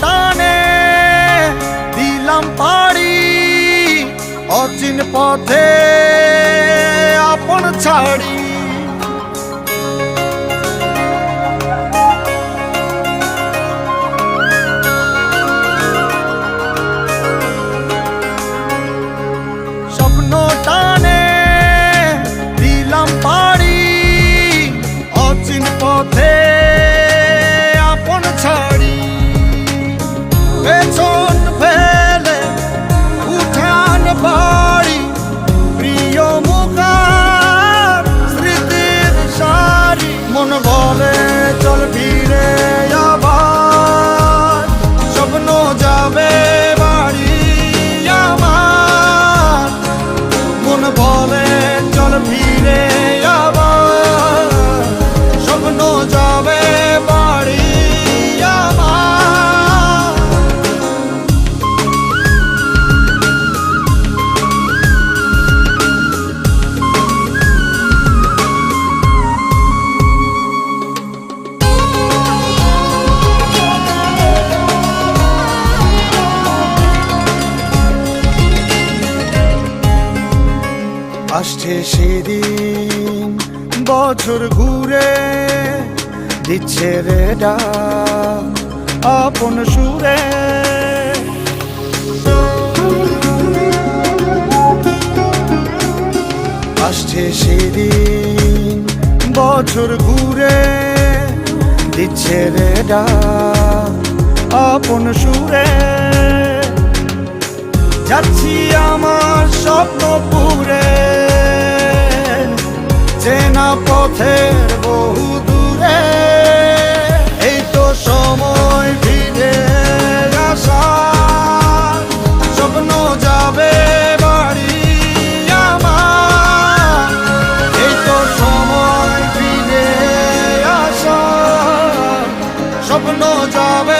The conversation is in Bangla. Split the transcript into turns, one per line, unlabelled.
টানে দিলাম পাড়ি অচিন পথে আপন ছাড়ি। স্বপ্ন টানে দিলাম পাড়ি অচিন পথে আপন ছাড়ি। পেছন ফেলে উঠান বাড়ি প্রিয় মুখার স্মৃতির সারি। মন বলে চল ফিরে আবার স্বপ্ন যাবে বাড়ি আমার। মন বলে চল ফিরে আবার স্বপ্ন যাবে বাড়ি আমার। আসছে সেদিন বছর ঘুরে দিচ্ছে রে ডাক আপন সুরে। আসছে সেদিন বছর ঘুরে দিচ্ছে রে ডাক আপন সুরে। যাচ্ছি আমার স্বপ্ন পুরে চেনা পথের বহু দূরে। এই তো সময় ফিরে আসার স্বপ্ন যাবে বাড়ি আমার। এই তো সময় ফিরে আসার স্বপ্ন যাবে